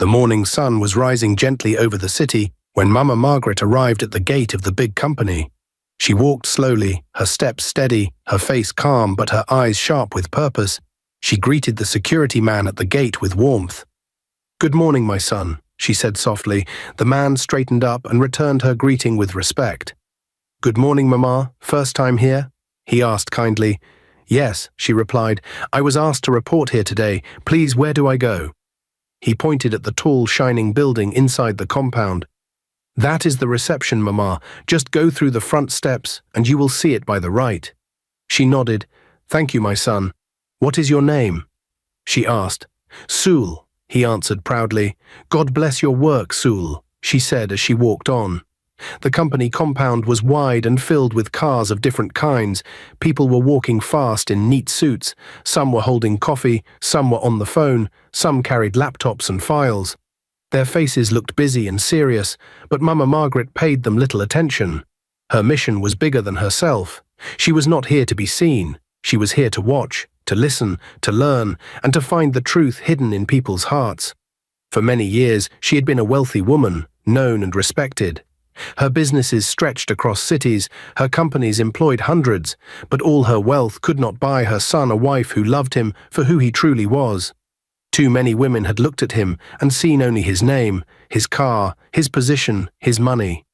The morning sun was rising gently over the city when Mama Margaret arrived at the gate of the big company. She walked slowly, her steps steady, her face calm but her eyes sharp with purpose. She greeted the security man at the gate with warmth. "Good morning, my son," she said softly. The man straightened up and returned her greeting with respect. "Good morning, Mama. First time here?" he asked kindly. "Yes," she replied. "I was asked to report here today. Please, where do I go?" He pointed at the tall, shining building inside the compound. "That is the reception, Mama. Just go through the front steps, and you will see it by the right." She nodded. "Thank you, my son. What is your name?" she asked. "Sewell," he answered proudly. "God bless your work, Sewell," she said as she walked on. The company compound was wide and filled with cars of different kinds. People were walking fast in neat suits. Some were holding coffee, some were on the phone, some carried laptops and files. Their faces looked busy and serious, but Mama Margaret paid them little attention. Her mission was bigger than herself. She was not here to be seen. She was here to watch, to listen, to learn, and to find the truth hidden in people's hearts. For many years, she had been a wealthy woman, known and respected. Her businesses stretched across cities, her companies employed hundreds, but all her wealth could not buy her son a wife who loved him for who he truly was. Too many women had looked at him and seen only his name, his car, his position, his money.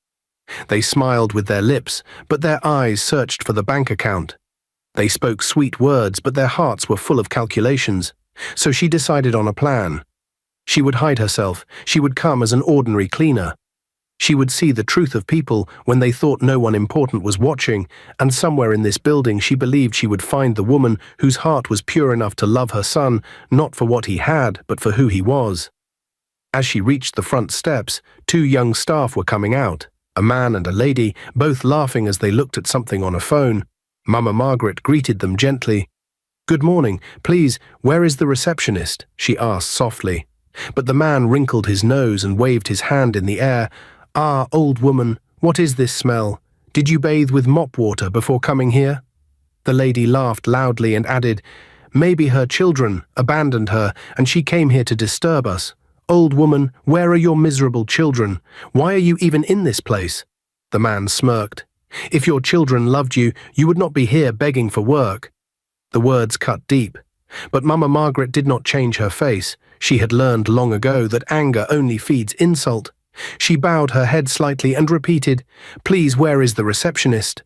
They smiled with their lips, but their eyes searched for the bank account. They spoke sweet words, but their hearts were full of calculations. So she decided on a plan. She would hide herself. She would come as an ordinary cleaner. She would see the truth of people when they thought no one important was watching, and somewhere in this building she believed she would find the woman whose heart was pure enough to love her son, not for what he had, but for who he was. As she reached the front steps, two young staff were coming out, a man and a lady, both laughing as they looked at something on a phone. Mama Margaret greeted them gently. "Good morning. Please, where is the receptionist?" she asked softly. But the man wrinkled his nose and waved his hand in the air. "Ah, old woman, what is this smell? Did you bathe with mop water before coming here?" The lady laughed loudly and added, "Maybe her children abandoned her and she came here to disturb us. Old woman, where are your miserable children? Why are you even in this place?" The man smirked. "If your children loved you, you would not be here begging for work." The words cut deep. But Mama Margaret did not change her face. She had learned long ago that anger only feeds insult. She bowed her head slightly and repeated, "Please, where is the receptionist?"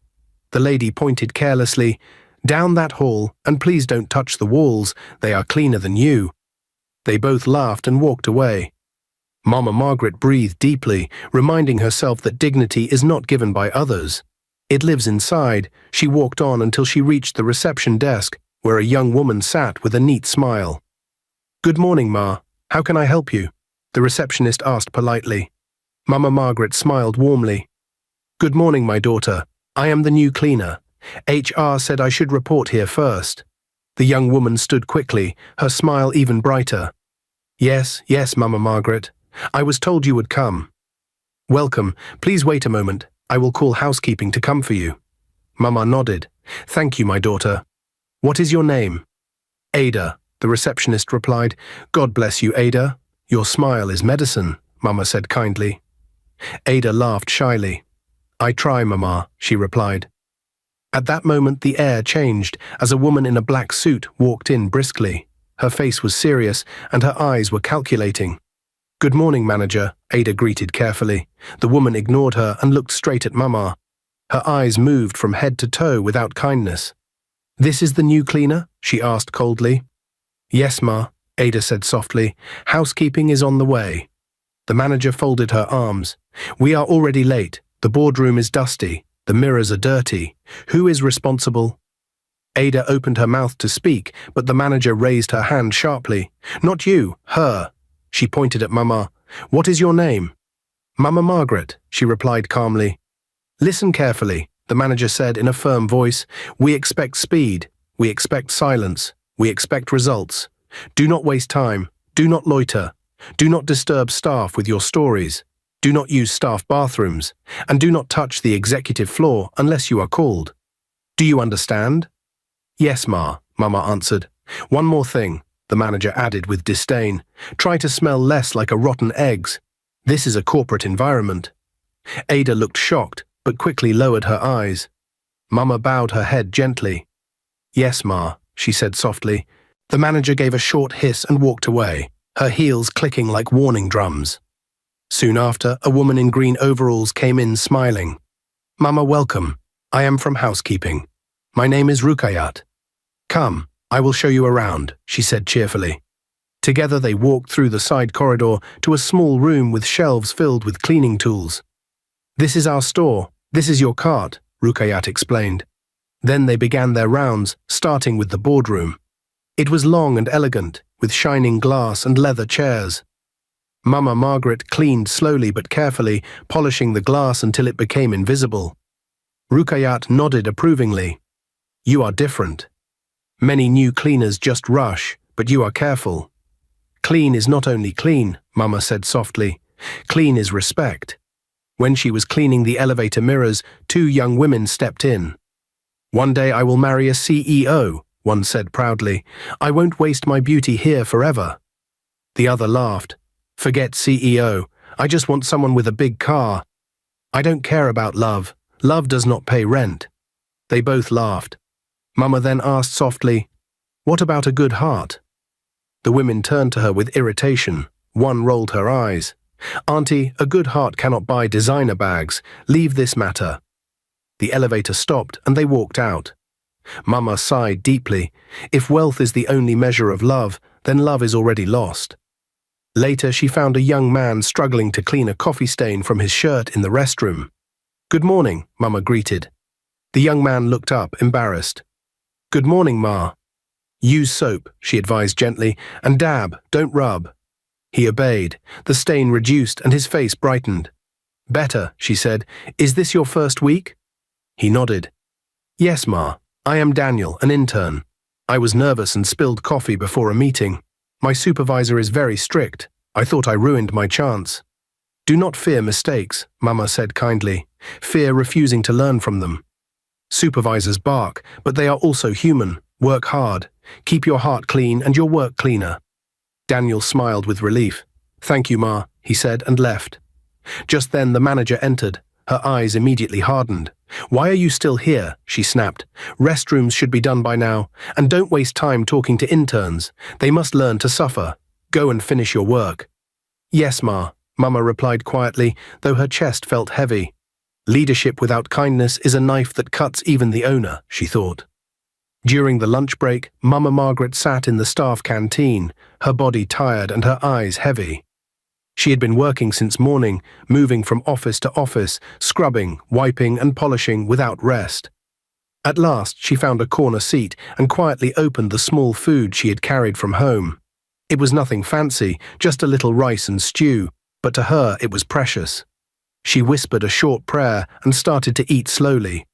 The lady pointed carelessly, "Down that hall, and please don't touch the walls. They are cleaner than you." They both laughed and walked away. Mama Margaret breathed deeply, reminding herself that dignity is not given by others. It lives inside. She walked on until she reached the reception desk, where a young woman sat with a neat smile. "Good morning, Ma. How can I help you?" the receptionist asked politely. Mama Margaret smiled warmly. "Good morning, my daughter. I am the new cleaner. HR said I should report here first." The young woman stood quickly, her smile even brighter. Yes, Mama Margaret. I was told you would come." "Welcome. Please wait a moment. I will call housekeeping to come for you." Mama nodded. "Thank you, my daughter. What is your name?" "Ada," the receptionist replied. "God bless you, Ada. Your smile is medicine," Mama said kindly. Ada laughed shyly. "I try, Mama," she replied. At that moment the air changed as a woman in a black suit walked in briskly. Her face was serious and her eyes were calculating. "Good morning, manager," Ada greeted carefully. The woman ignored her and looked straight at Mama. Her eyes moved from head to toe without kindness. "This is the new cleaner?" she asked coldly. "Yes, Ma," Ada said softly. "Housekeeping is on the way." The manager folded her arms. "We are already late. The boardroom is dusty. The mirrors are dirty. Who is responsible?" Ada opened her mouth to speak, but the manager raised her hand sharply. "Not you, her." She pointed at Mama. "What is your name?" "Mama Margaret," she replied calmly. "Listen carefully," the manager said in a firm voice. "We expect speed. We expect silence. We expect results. Do not waste time. Do not loiter. Do not disturb staff with your stories. Do not use staff bathrooms. And do not touch the executive floor unless you are called. Do you understand?" "Yes, Ma," Mama answered. "One more thing. the manager added with disdain. Try to smell less like a rotten eggs. This is a corporate environment. Ada looked shocked, but quickly lowered her eyes. Mama bowed her head gently. Yes, Ma, she said softly. The manager gave a short hiss and walked away, her heels clicking like warning drums. Soon after, a woman in green overalls came in smiling. Mama, welcome. I am from housekeeping. My name is Rukayat. Come, I will show you around, she said cheerfully. Together they walked through the side corridor to a small room with shelves filled with cleaning tools. This is our store. This is your cart, Rukayat explained. Then they began their rounds, starting with the boardroom. It was long and elegant, with shining glass and leather chairs. Mama Margaret cleaned slowly but carefully, polishing the glass until it became invisible. Rukayat nodded approvingly. You are different. Many new cleaners just rush, but you are careful. Clean is not only clean, Mama said softly. Clean is respect. When she was cleaning the elevator mirrors, 2 young women stepped in. One day I will marry a CEO, one said proudly. I won't waste my beauty here forever. The other laughed. Forget CEO. I just want someone with a big car. I don't care about love. Love does not pay rent. They both laughed. Mama then asked softly, what about a good heart? The women turned to her with irritation. One rolled her eyes. Auntie, a good heart cannot buy designer bags. Leave this matter. The elevator stopped and they walked out. Mama sighed deeply. If wealth is the only measure of love, then love is already lost. Later, she found a young man struggling to clean a coffee stain from his shirt in the restroom. Good morning, Mama greeted. The young man looked up, embarrassed. Good morning, Ma. Use soap, she advised gently, and dab, don't rub. He obeyed. The stain reduced and his face brightened. Better, she said. Is this your first week? He nodded. Yes, Ma. I am Daniel, an intern. I was nervous and spilled coffee before a meeting. My supervisor is very strict. I thought I ruined my chance. Do not fear mistakes, Mama said kindly. Fear refusing to learn from them. Supervisors bark, but they are also human. Work hard. Keep your heart clean and your work cleaner. Daniel smiled with relief. Thank you, Ma, he said and left. Just then the manager entered. Her eyes immediately hardened. Why are you still here? She snapped. Restrooms should be done by now. And don't waste time talking to interns. They must learn to suffer. Go and finish your work. Yes, Ma, Mama replied quietly, though her chest felt heavy. Leadership without kindness is a knife that cuts even the owner, she thought. During the lunch break, Mama Margaret sat in the staff canteen, her body tired and her eyes heavy. She had been working since morning, moving from office to office, scrubbing, wiping and polishing without rest. At last, she found a corner seat and quietly opened the small food she had carried from home. It was nothing fancy, just a little rice and stew, but to her it was precious. She whispered a short prayer and started to eat slowly.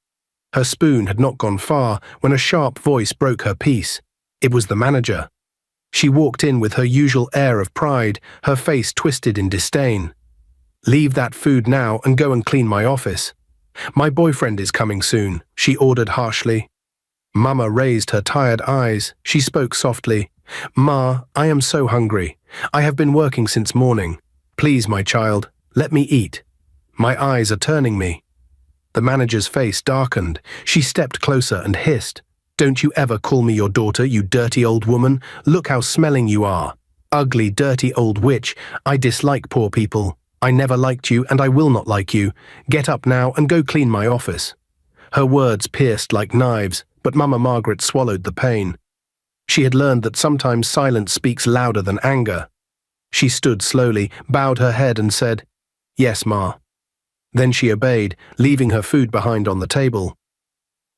Her spoon had not gone far when a sharp voice broke her peace. It was the manager. She walked in with her usual air of pride, her face twisted in disdain. Leave that food now and go and clean my office. My boyfriend is coming soon, she ordered harshly. Mama raised her tired eyes. She spoke softly. Ma, I am so hungry. I have been working since morning. Please, my child, let me eat. My eyes are turning me. The manager's face darkened. She stepped closer and hissed. Don't you ever call me your daughter, you dirty old woman. Look how smelling you are. Ugly, dirty old witch. I dislike poor people. I never liked you and I will not like you. Get up now and go clean my office. Her words pierced like knives, but Mama Margaret swallowed the pain. She had learned that sometimes silence speaks louder than anger. She stood slowly, bowed her head and said, Yes, Ma. Then she obeyed, leaving her food behind on the table.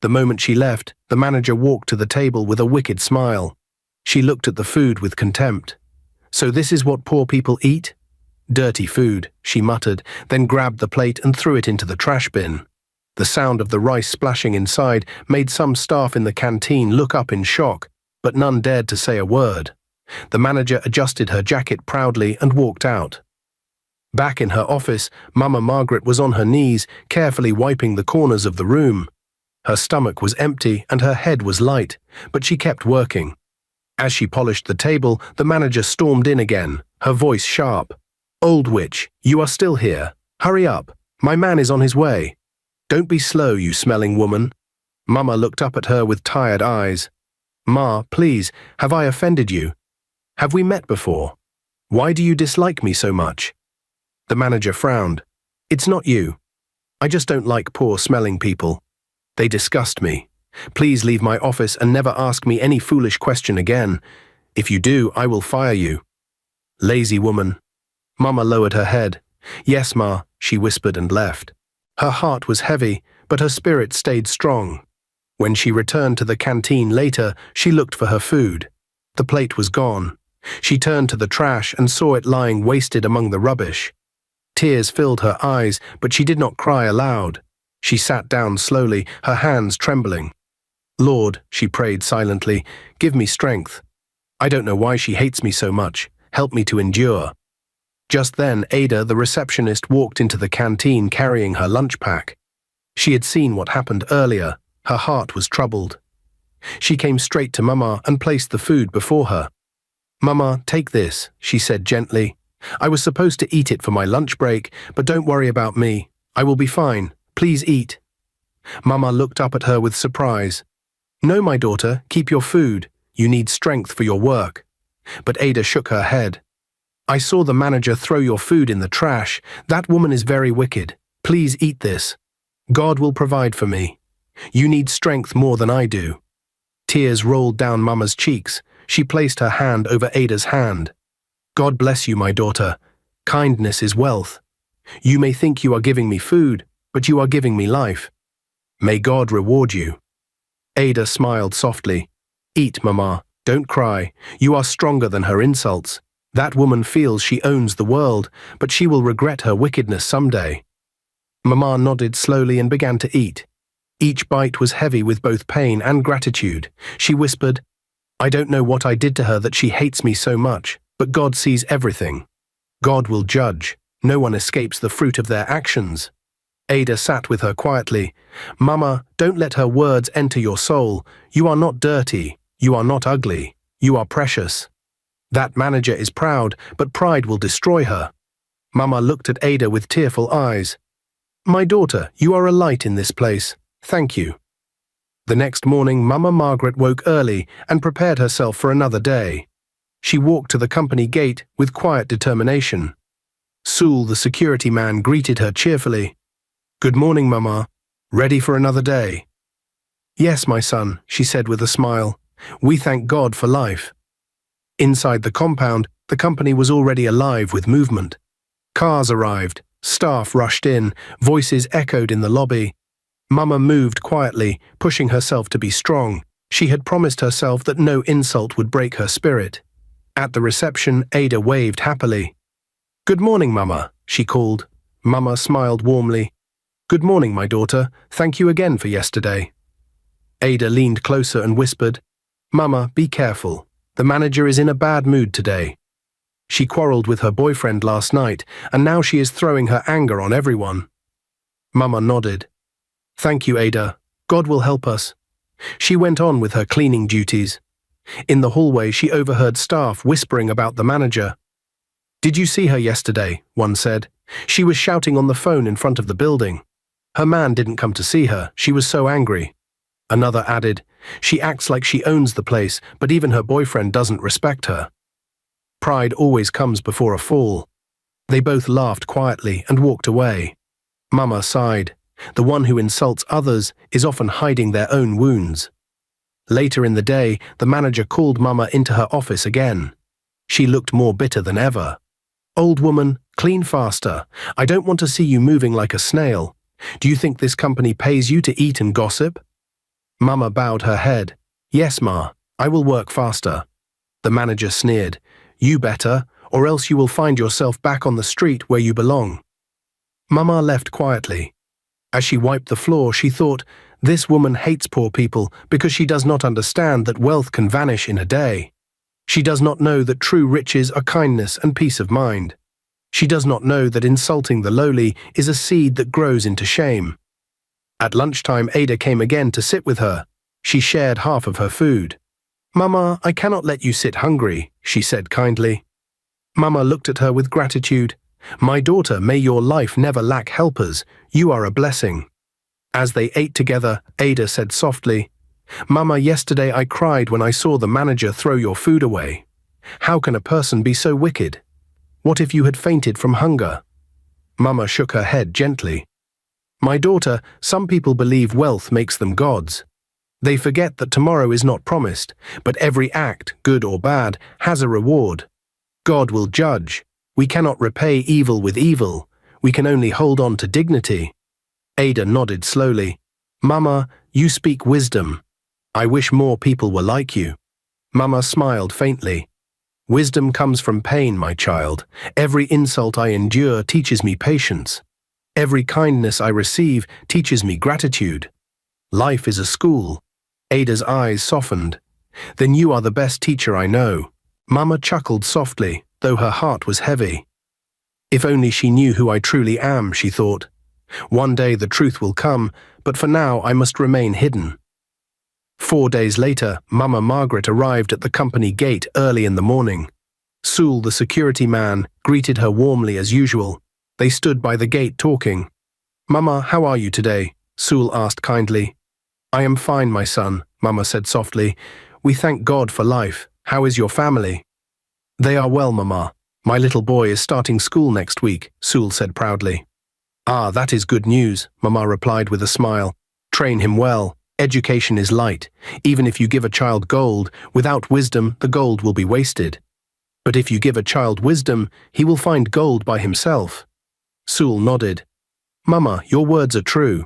The moment she left, the manager walked to the table with a wicked smile. She looked at the food with contempt. So this is what poor people eat? Dirty food, she muttered, then grabbed the plate and threw it into the trash bin. The sound of the rice splashing inside made some staff in the canteen look up in shock, but none dared to say a word. The manager adjusted her jacket proudly and walked out. Back in her office, Mama Margaret was on her knees, carefully wiping the corners of the room. Her stomach was empty and her head was light, but she kept working. As she polished the table, the manager stormed in again, her voice sharp. "Old witch, you are still here. Hurry up. My man is on his way. Don't be slow, you smelling woman." Mama looked up at her with tired eyes. "Ma, please, have I offended you? Have we met before? Why do you dislike me so much?" The manager frowned. "It's not you. I just don't like poor-smelling people. They disgust me. Please leave my office and never ask me any foolish question again. If you do, I will fire you." "Lazy woman." Mama lowered her head. "Yes, Ma," she whispered and left. Her heart was heavy, but her spirit stayed strong. When she returned to the canteen later, she looked for her food. The plate was gone. She turned to the trash and saw it lying wasted among the rubbish. Tears filled her eyes, but she did not cry aloud. She sat down slowly, her hands trembling. "Lord," she prayed silently, "give me strength. I don't know why she hates me so much. Help me to endure." Just then, Ada, the receptionist, walked into the canteen carrying her lunch pack. She had seen what happened earlier. Her heart was troubled. She came straight to Mama and placed the food before her. "Mama, take this," she said gently. "I was supposed to eat it for my lunch break, but don't worry about me. I will be fine. Please eat." Mama looked up at her with surprise. "No, my daughter, keep your food. You need strength for your work." But Ada shook her head. "I saw the manager throw your food in the trash. That woman is very wicked. Please eat this. God will provide for me. You need strength more than I do." Tears rolled down Mama's cheeks. She placed her hand over Ada's hand. "God bless you, my daughter. Kindness is wealth. You may think you are giving me food, but you are giving me life. May God reward you." Ada smiled softly. "Eat, Mama. Don't cry. You are stronger than her insults. That woman feels she owns the world, but she will regret her wickedness someday." Mama nodded slowly and began to eat. Each bite was heavy with both pain and gratitude. She whispered, "I don't know what I did to her that she hates me so much, but God sees everything. God will judge. No one escapes the fruit of their actions." Ada sat with her quietly. "Mama, don't let her words enter your soul. You are not dirty. You are not ugly. You are precious. That manager is proud, but pride will destroy her." Mama looked at Ada with tearful eyes. "My daughter, you are a light in this place. Thank you." The next morning, Mama Margaret woke early and prepared herself for another day. She walked to the company gate with quiet determination. Sewell, the security man, greeted her cheerfully. "Good morning, Mama. Ready for another day?" "Yes, my son," she said with a smile. "We thank God for life." Inside the compound, the company was already alive with movement. Cars arrived, staff rushed in, voices echoed in the lobby. Mama moved quietly, pushing herself to be strong. She had promised herself that no insult would break her spirit. At the reception, Ada waved happily. "Good morning, Mama," she called. Mama smiled warmly. "Good morning, my daughter. Thank you again for yesterday." Ada leaned closer and whispered, "Mama, be careful. The manager is in a bad mood today. She quarreled with her boyfriend last night, and now she is throwing her anger on everyone." Mama nodded. "Thank you, Ada. God will help us." She went on with her cleaning duties. In the hallway, she overheard staff whispering about the manager. "Did you see her yesterday?" one said. "She was shouting on the phone in front of the building. Her man didn't come to see her. She was so angry." Another added, "She acts like she owns the place, but even her boyfriend doesn't respect her." Pride always comes before a fall. They both laughed quietly and walked away. Mama sighed. The one who insults others is often hiding their own wounds. Later in the day, the manager called Mama into her office again. She looked more bitter than ever. "Old woman, clean faster. I don't want to see you moving like a snail. Do you think this company pays you to eat and gossip?" Mama bowed her head. "Yes, Ma, I will work faster." The manager sneered. "You better, or else you will find yourself back on the street where you belong." Mama left quietly. As she wiped the floor, she thought, "This woman hates poor people because she does not understand that wealth can vanish in a day. She does not know that true riches are kindness and peace of mind. She does not know that insulting the lowly is a seed that grows into shame." At lunchtime, Ada came again to sit with her. She shared half of her food. "Mama, I cannot let you sit hungry," she said kindly. Mama looked at her with gratitude. "My daughter, may your life never lack helpers. You are a blessing." As they ate together, Ada said softly, "Mama, yesterday I cried when I saw the manager throw your food away. How can a person be so wicked? What if you had fainted from hunger?" Mama shook her head gently. "My daughter, some people believe wealth makes them gods. They forget that tomorrow is not promised, but every act, good or bad, has a reward. God will judge. We cannot repay evil with evil. We can only hold on to dignity." Ada nodded slowly. "Mama, you speak wisdom. I wish more people were like you." Mama smiled faintly. "Wisdom comes from pain, my child. Every insult I endure teaches me patience. Every kindness I receive teaches me gratitude. Life is a school." Ada's eyes softened. "Then you are the best teacher I know." Mama chuckled softly, though her heart was heavy. "If only she knew who I truly am," she thought. "One day the truth will come, but for now I must remain hidden." 4 days later, Mama Margaret arrived at the company gate early in the morning. Sewell, the security man, greeted her warmly as usual. They stood by the gate talking. "Mama, how are you today?" Sewell asked kindly. "I am fine, my son," Mama said softly. "We thank God for life. How is your family?" "They are well, Mama. My little boy is starting school next week," Sewell said proudly. "Ah, that is good news," Mama replied with a smile. "Train him well. Education is light. Even if you give a child gold, without wisdom the gold will be wasted. But if you give a child wisdom, he will find gold by himself." Sewell nodded. "Mama, your words are true."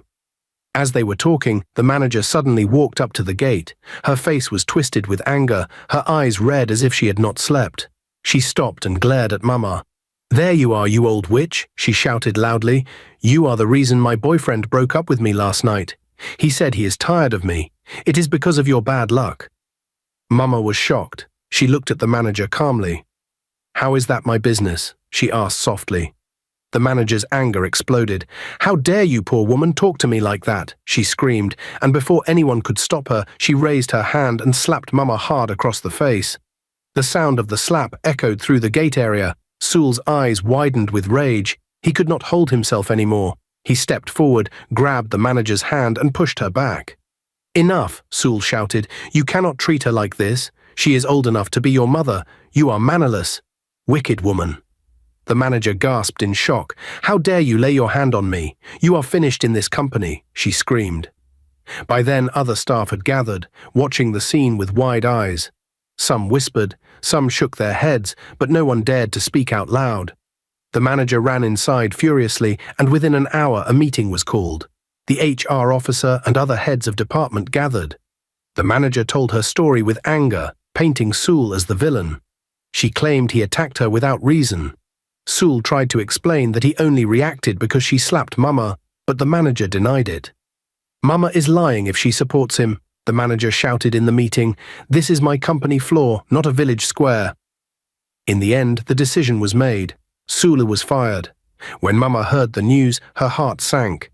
As they were talking, the manager suddenly walked up to the gate. Her face was twisted with anger, her eyes red as if she had not slept. She stopped and glared at Mama. "There you are, you old witch," she shouted loudly. "You are the reason my boyfriend broke up with me last night. He said he is tired of me. It is because of your bad luck." Mama was shocked. She looked at the manager calmly. "How is that my business?" she asked softly. The manager's anger exploded. "How dare you, poor woman, talk to me like that?" she screamed, and before anyone could stop her, she raised her hand and slapped Mama hard across the face. The sound of the slap echoed through the gate area. Sewell's eyes widened with rage. He could not hold himself anymore. He stepped forward, grabbed the manager's hand and pushed her back. "Enough," Sewell shouted. "You cannot treat her like this. She is old enough to be your mother. You are mannerless. Wicked woman." The manager gasped in shock. "How dare you lay your hand on me? You are finished in this company," she screamed. By then other staff had gathered, watching the scene with wide eyes. Some whispered, some shook their heads, but no one dared to speak out loud. The manager ran inside furiously, and within an hour a meeting was called. The HR officer and other heads of department gathered. The manager told her story with anger, painting Sewell as the villain. She claimed he attacked her without reason. Sewell tried to explain that he only reacted because she slapped Mama, but the manager denied it. "Mama is lying if she supports him," the manager shouted in the meeting. "This is my company floor, not a village square." In the end, the decision was made. Sewell was fired. When Mama heard the news, her heart sank.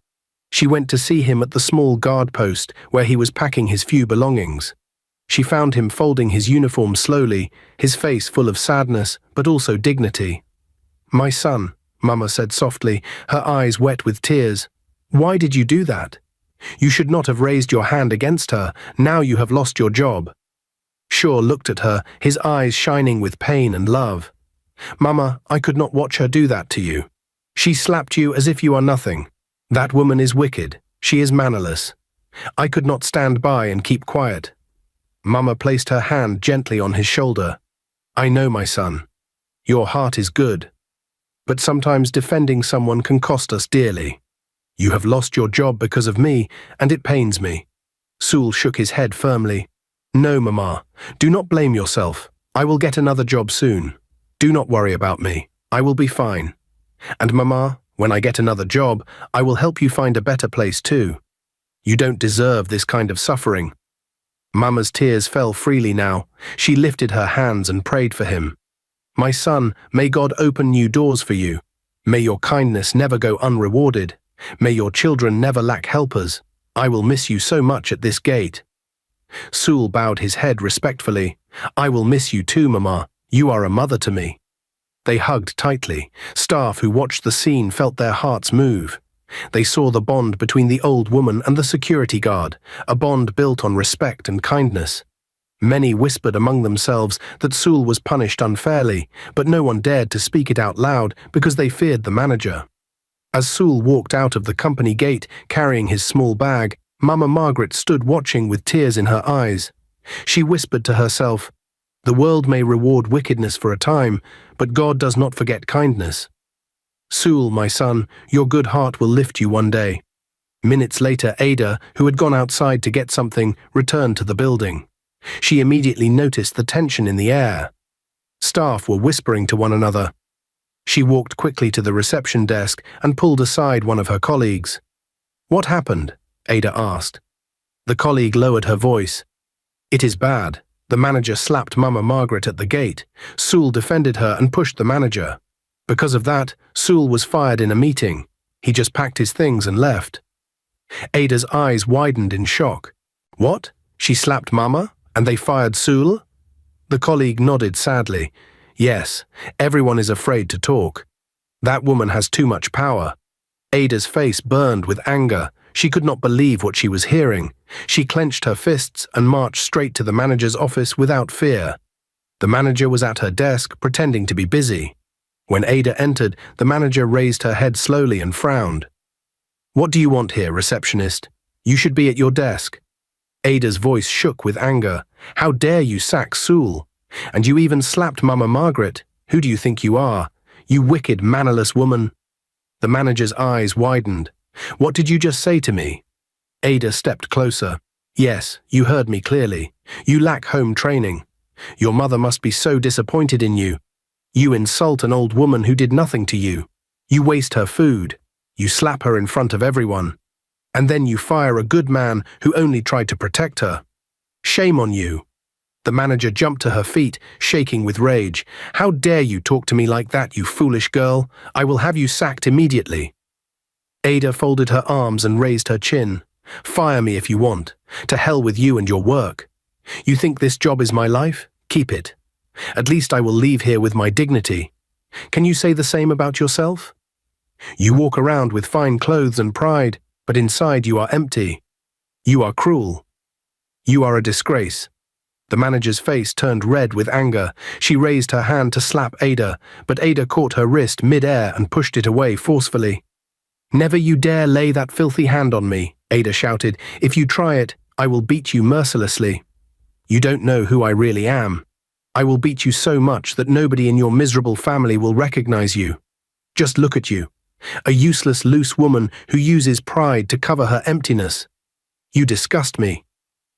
She went to see him at the small guard post where he was packing his few belongings. She found him folding his uniform slowly, his face full of sadness, but also dignity. "My son," Mama said softly, her eyes wet with tears. "Why did you do that? You should not have raised your hand against her. Now you have lost your job." Shaw looked at her, his eyes shining with pain and love. "Mama, I could not watch her do that to you. She slapped you as if you are nothing. That woman is wicked. She is mannerless. I could not stand by and keep quiet." Mama placed her hand gently on his shoulder. "I know, my son. Your heart is good. But sometimes defending someone can cost us dearly. You have lost your job because of me, and it pains me." Sewell shook his head firmly. "No, Mama, do not blame yourself. I will get another job soon. Do not worry about me. I will be fine. And Mama, when I get another job, I will help you find a better place too. You don't deserve this kind of suffering." Mama's tears fell freely now. She lifted her hands and prayed for him. "My son, may God open new doors for you. May your kindness never go unrewarded. May your children never lack helpers. I will miss you so much at this gate." Sul bowed his head respectfully. "I will miss you too, Mama. You are a mother to me." They hugged tightly. Staff who watched the scene felt their hearts move. They saw the bond between the old woman and the security guard, a bond built on respect and kindness. Many whispered among themselves that Sul was punished unfairly, but no one dared to speak it out loud because they feared the manager. As Sul walked out of the company gate carrying his small bag, Mama Margaret stood watching with tears in her eyes. She whispered to herself, "The world may reward wickedness for a time, but God does not forget kindness. Sul, my son, your good heart will lift you one day." Minutes later, Ada, who had gone outside to get something, returned to the building. She immediately noticed the tension in the air. Staff were whispering to one another. She walked quickly to the reception desk and pulled aside one of her colleagues. "What happened?" Ada asked. The colleague lowered her voice. "It is bad. The manager slapped Mama Margaret at the gate. Sul defended her and pushed the manager. Because of that, Sul was fired in a meeting. He just packed his things and left." Ada's eyes widened in shock. "What? She slapped Mama? And they fired Sul?" The colleague nodded sadly. "Yes, everyone is afraid to talk. That woman has too much power." Ada's face burned with anger. She could not believe what she was hearing. She clenched her fists and marched straight to the manager's office without fear. The manager was at her desk, pretending to be busy. When Ada entered, the manager raised her head slowly and frowned. "What do you want here, receptionist? You should be at your desk." Ada's voice shook with anger. "How dare you sack Sul? And you even slapped Mama Margaret. Who do you think you are? You wicked, mannerless woman." The manager's eyes widened. "What did you just say to me?" Ada stepped closer. "Yes, you heard me clearly. You lack home training. Your mother must be so disappointed in you. You insult an old woman who did nothing to you. You waste her food. You slap her in front of everyone. And then you fire a good man who only tried to protect her. Shame on you." The manager jumped to her feet, shaking with rage. "How dare you talk to me like that, you foolish girl? I will have you sacked immediately." Ada folded her arms and raised her chin. "Fire me if you want. To hell with you and your work. You think this job is my life? Keep it. At least I will leave here with my dignity. Can you say the same about yourself? You walk around with fine clothes and pride, but inside you are empty. You are cruel. You are a disgrace." The manager's face turned red with anger. She raised her hand to slap Ada, but Ada caught her wrist mid-air and pushed it away forcefully. "Never you dare lay that filthy hand on me," Ada shouted. "If you try it, I will beat you mercilessly. You don't know who I really am. I will beat you so much that nobody in your miserable family will recognize you. Just look at you. A useless, loose woman who uses pride to cover her emptiness. You disgust me."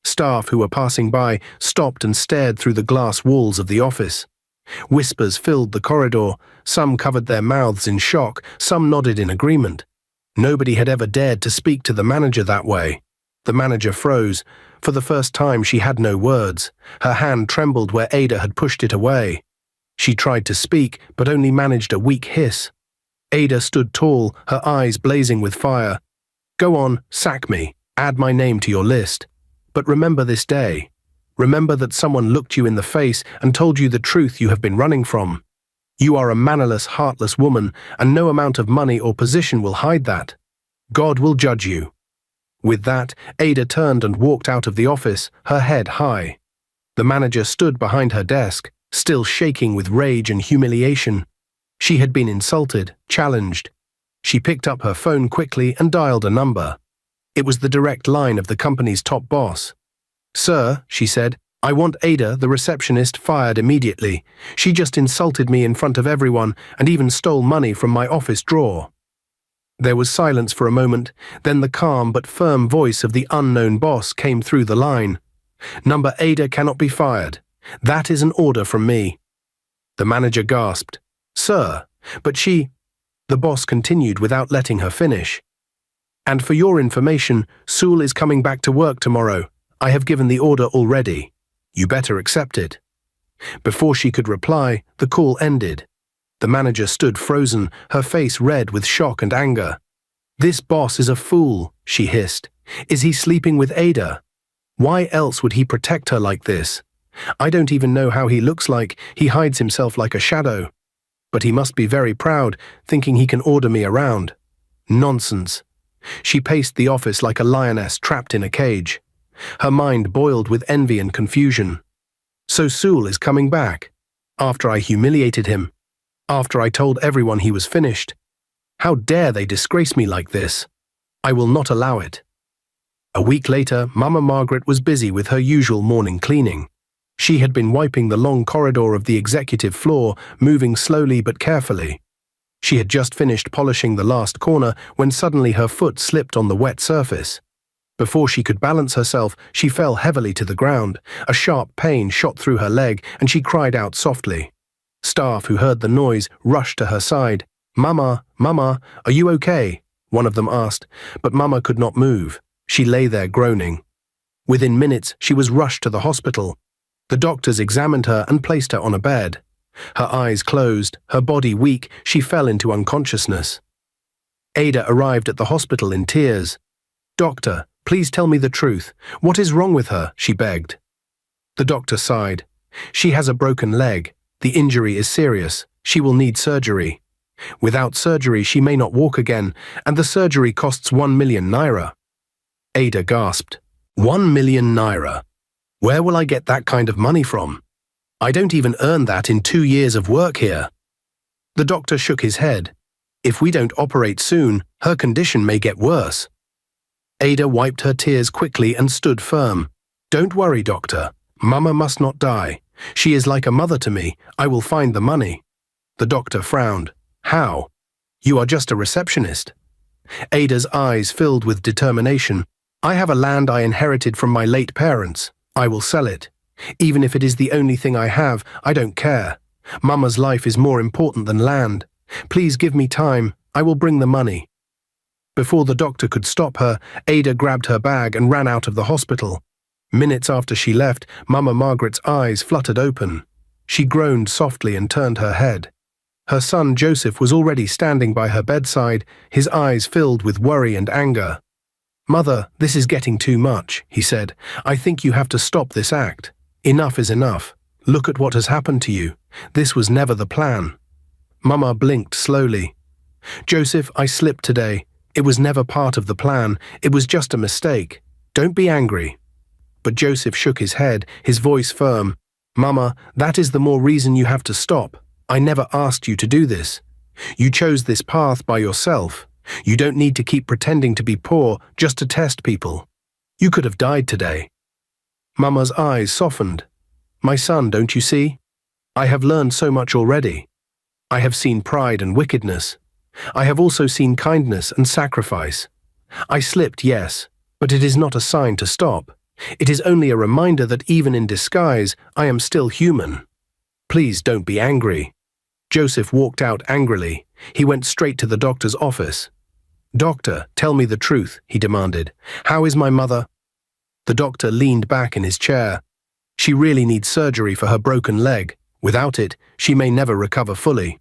Staff who were passing by stopped and stared through the glass walls of the office. Whispers filled the corridor. Some covered their mouths in shock, some nodded in agreement. Nobody had ever dared to speak to the manager that way. The manager froze. For the first time, she had no words. Her hand trembled where Ada had pushed it away. She tried to speak, but only managed a weak hiss. Ada stood tall, her eyes blazing with fire. "Go on, sack me. Add my name to your list. But remember this day. Remember that someone looked you in the face and told you the truth you have been running from. You are a mannerless, heartless woman, and no amount of money or position will hide that. God will judge you." With that, Ada turned and walked out of the office, her head high. The manager stood behind her desk, still shaking with rage and humiliation. She had been insulted, challenged. She picked up her phone quickly and dialed a number. It was the direct line of the company's top boss. "Sir," she said, "I want Ada, the receptionist, fired immediately. She just insulted me in front of everyone and even stole money from my office drawer." There was silence for a moment, then the calm but firm voice of the unknown boss came through the line. "Number Ada cannot be fired. That is an order from me." The manager gasped. "Sir, but she—" The boss continued without letting her finish. "And for your information, Sul is coming back to work tomorrow. I have given the order already. You better accept it." Before she could reply, the call ended. The manager stood frozen, her face red with shock and anger. "This boss is a fool," she hissed. "Is he sleeping with Ada?" Why else would he protect her like this? I don't even know how he looks like. He hides himself like a shadow. But he must be very proud, thinking he can order me around. Nonsense. She paced the office like a lioness trapped in a cage. Her mind boiled with envy and confusion. So Sul is coming back. After I humiliated him. After I told everyone he was finished. How dare they disgrace me like this? I will not allow it. A week later, Mama Margaret was busy with her usual morning cleaning. She had been wiping the long corridor of the executive floor, moving slowly but carefully. She had just finished polishing the last corner when suddenly her foot slipped on the wet surface. Before she could balance herself, she fell heavily to the ground. A sharp pain shot through her leg, and she cried out softly. Staff who heard the noise rushed to her side. "Mama, Mama, are you okay?" one of them asked, but Mama could not move. She lay there groaning. Within minutes, she was rushed to the hospital. The doctors examined her and placed her on a bed. Her eyes closed, her body weak, she fell into unconsciousness. Ada arrived at the hospital in tears. "Doctor, please tell me the truth. What is wrong with her?" she begged. The doctor sighed. "She has a broken leg. The injury is serious. She will need surgery. Without surgery, she may not walk again, and the surgery costs 1 million naira." Ada gasped. 1 million naira. Where will I get that kind of money from? I don't even earn that in 2 years of work here. The doctor shook his head. If we don't operate soon, her condition may get worse. Ada wiped her tears quickly and stood firm. "Don't worry, doctor. Mama must not die. She is like a mother to me. I will find the money." The doctor frowned. "How? You are just a receptionist." Ada's eyes filled with determination. "I have a land I inherited from my late parents. I will sell it. Even if it is the only thing I have, I don't care. Mama's life is more important than land. Please give me time. I will bring the money." Before the doctor could stop her, Ada grabbed her bag and ran out of the hospital. Minutes after she left, Mama Margaret's eyes fluttered open. She groaned softly and turned her head. Her son Joseph was already standing by her bedside, his eyes filled with worry and anger. "Mother, this is getting too much," he said. "I think you have to stop this act. Enough is enough. Look at what has happened to you. This was never the plan." Mama blinked slowly. "Joseph, I slipped today. It was never part of the plan. It was just a mistake. Don't be angry." But Joseph shook his head, his voice firm. "Mama, that is the more reason you have to stop. I never asked you to do this. You chose this path by yourself. You don't need to keep pretending to be poor just to test people. You could have died today." Mama's eyes softened. "My son, don't you see? I have learned so much already. I have seen pride and wickedness. I have also seen kindness and sacrifice. I slipped, yes, but it is not a sign to stop. It is only a reminder that even in disguise, I am still human. Please don't be angry." Joseph walked out angrily. He went straight to the doctor's office. "Doctor, tell me the truth," he demanded. "How is my mother?" The doctor leaned back in his chair. "She really needs surgery for her broken leg. Without it, she may never recover fully."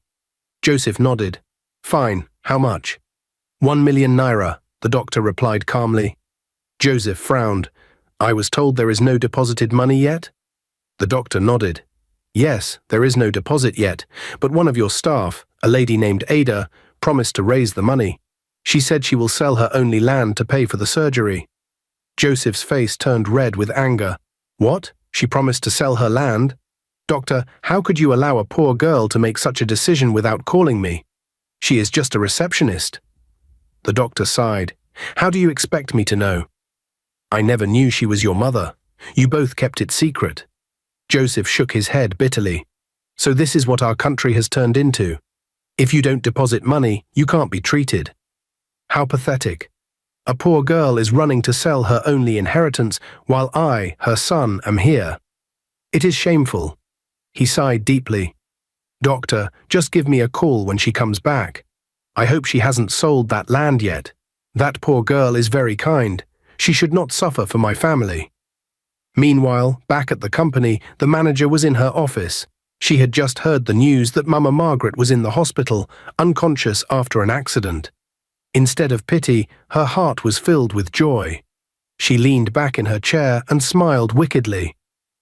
Joseph nodded. "Fine, how much?" 1 million naira, the doctor replied calmly. Joseph frowned. "I was told there is no deposited money yet?" The doctor nodded. "Yes, there is no deposit yet, but one of your staff, a lady named Ada, promised to raise the money. She said she will sell her only land to pay for the surgery." Joseph's face turned red with anger. "What? She promised to sell her land? Doctor, how could you allow a poor girl to make such a decision without calling me? She is just a receptionist." The doctor sighed. "How do you expect me to know? I never knew she was your mother. You both kept it secret." Joseph shook his head bitterly. "So this is what our country has turned into. If you don't deposit money, you can't be treated. How pathetic. A poor girl is running to sell her only inheritance, while I, her son, am here. It is shameful." He sighed deeply. "Doctor, just give me a call when she comes back. I hope she hasn't sold that land yet. That poor girl is very kind. She should not suffer for my family." Meanwhile, back at the company, the manager was in her office. She had just heard the news that Mama Margaret was in the hospital, unconscious after an accident. Instead of pity, her heart was filled with joy. She leaned back in her chair and smiled wickedly.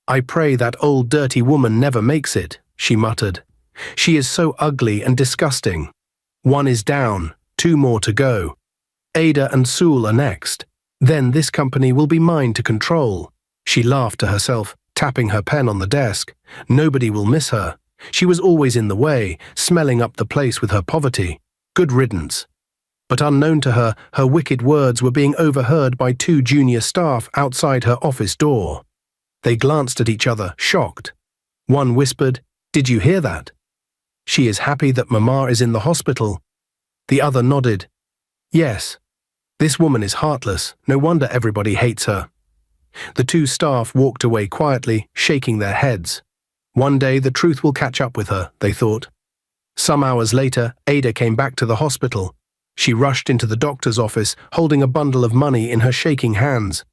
"I pray that old dirty woman never makes it," she muttered. "She is so ugly and disgusting. One is down, 2 more to go. Ada and Sewell are next. Then this company will be mine to control." She laughed to herself, tapping her pen on the desk. Nobody will miss her. She was always in the way, smelling up the place with her poverty. Good riddance. But unknown to her, her wicked words were being overheard by 2 junior staff outside her office door. They glanced at each other, shocked. One whispered, "Did you hear that? She is happy that Mama is in the hospital." The other nodded. "Yes. This woman is heartless. No wonder everybody hates her." The 2 staff walked away quietly, shaking their heads. One day the truth will catch up with her, they thought. Some hours later, Ada came back to the hospital. She rushed into the doctor's office, holding a bundle of money in her shaking hands.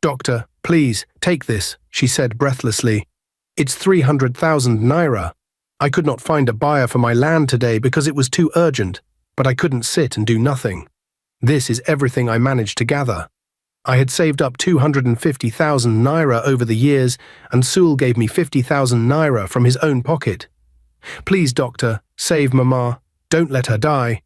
"Doctor, please, take this," she said breathlessly. "It's 300,000 naira. I could not find a buyer for my land today because it was too urgent, but I couldn't sit and do nothing. This is everything I managed to gather. I had saved up 250,000 naira over the years, and Sewell gave me 50,000 naira from his own pocket. Please, doctor, save Mama. Don't let her die."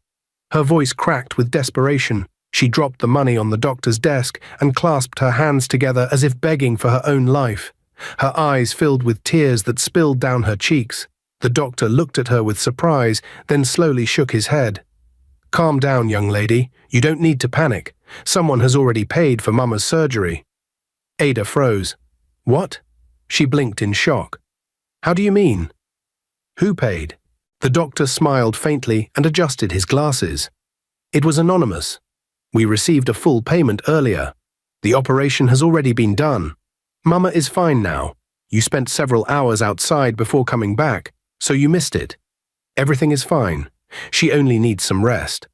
Her voice cracked with desperation. She dropped the money on the doctor's desk and clasped her hands together as if begging for her own life. Her eyes filled with tears that spilled down her cheeks. The doctor looked at her with surprise, then slowly shook his head. "Calm down, young lady. You don't need to panic. Someone has already paid for Mama's surgery." Ada froze. "What?" She blinked in shock. "How do you mean? Who paid?" The doctor smiled faintly and adjusted his glasses. "It was anonymous. We received a full payment earlier. The operation has already been done. Mama is fine now. You spent several hours outside before coming back, so you missed it. Everything is fine. She only needs some rest."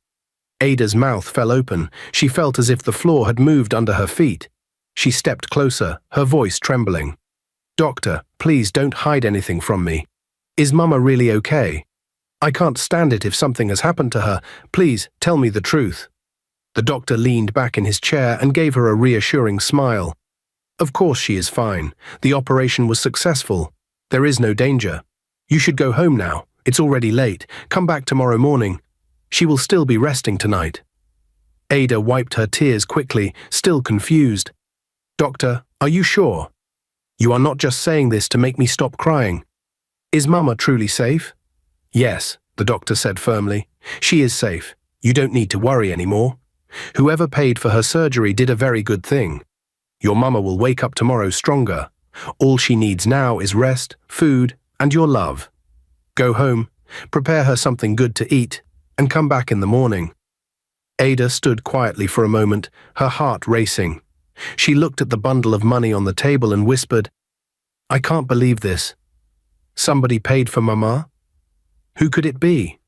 Ada's mouth fell open. She felt as if the floor had moved under her feet. She stepped closer, her voice trembling. "Doctor, please don't hide anything from me. Is Mama really okay? I can't stand it if something has happened to her. Please, tell me the truth." The doctor leaned back in his chair and gave her a reassuring smile. "Of course she is fine. The operation was successful. There is no danger. You should go home now. It's already late. Come back tomorrow morning. She will still be resting tonight." Ada wiped her tears quickly, still confused. "Doctor, are you sure? You are not just saying this to make me stop crying. Is Mama truly safe?" "Yes," the doctor said firmly. "She is safe. You don't need to worry anymore. Whoever paid for her surgery did a very good thing. Your Mama will wake up tomorrow stronger. All she needs now is rest, food, and your love. Go home, prepare her something good to eat, and come back in the morning." Ada stood quietly for a moment, her heart racing. She looked at the bundle of money on the table and whispered, "I can't believe this. Somebody paid for Mama? Who could it be?"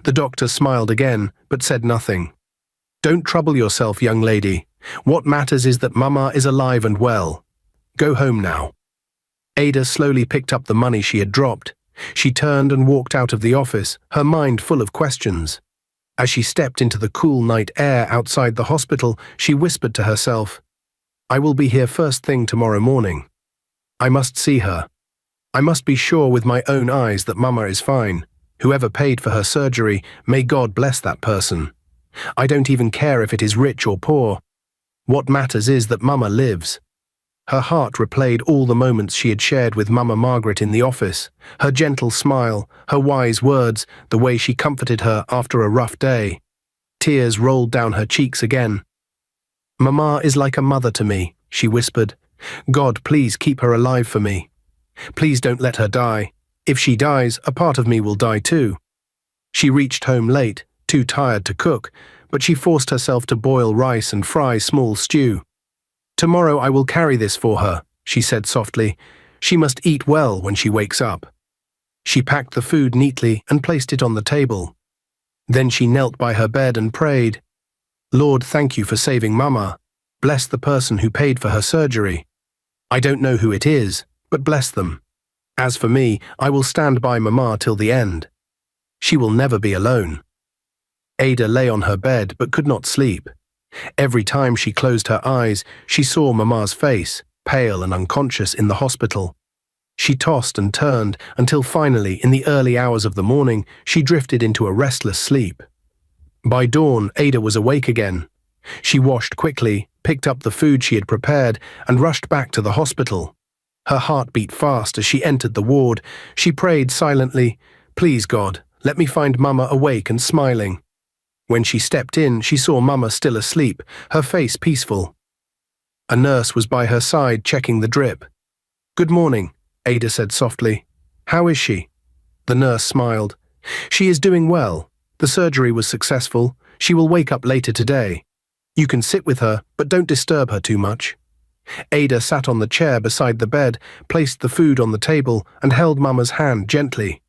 The doctor smiled again, but said nothing. "Don't trouble yourself, young lady. What matters is that Mama is alive and well. Go home now." Ada slowly picked up the money she had dropped. She turned and walked out of the office, her mind full of questions. As she stepped into the cool night air outside the hospital, she whispered to herself, "I will be here first thing tomorrow morning. I must see her. I must be sure with my own eyes that Mama is fine. Whoever paid for her surgery, may God bless that person. I don't even care if it is rich or poor. What matters is that Mama lives." Her heart replayed all the moments she had shared with Mama Margaret in the office, her gentle smile, her wise words, the way she comforted her after a rough day. Tears rolled down her cheeks again. "Mama is like a mother to me," she whispered. "God, please keep her alive for me. Please don't let her die. If she dies, a part of me will die too." She reached home late, too tired to cook, but she forced herself to boil rice and fry small stew. "Tomorrow I will carry this for her," she said softly. "She must eat well when she wakes up." She packed the food neatly and placed it on the table. Then she knelt by her bed and prayed, "Lord, thank you for saving Mama. Bless the person who paid for her surgery. I don't know who it is, but bless them. As for me, I will stand by Mama till the end. She will never be alone." Ada lay on her bed but could not sleep. Every time she closed her eyes, she saw Mama's face, pale and unconscious in the hospital. She tossed and turned until finally, in the early hours of the morning, she drifted into a restless sleep. By dawn, Ada was awake again. She washed quickly, picked up the food she had prepared, and rushed back to the hospital. Her heart beat fast as she entered the ward. She prayed silently, "Please, God, let me find Mama awake and smiling." When she stepped in, she saw Mama still asleep, her face peaceful. A nurse was by her side checking the drip. "Good morning," Ada said softly. "How is she?" The nurse smiled. "She is doing well. The surgery was successful. She will wake up later today. You can sit with her, but don't disturb her too much." Ada sat on the chair beside the bed, placed the food on the table, and held Mama's hand gently.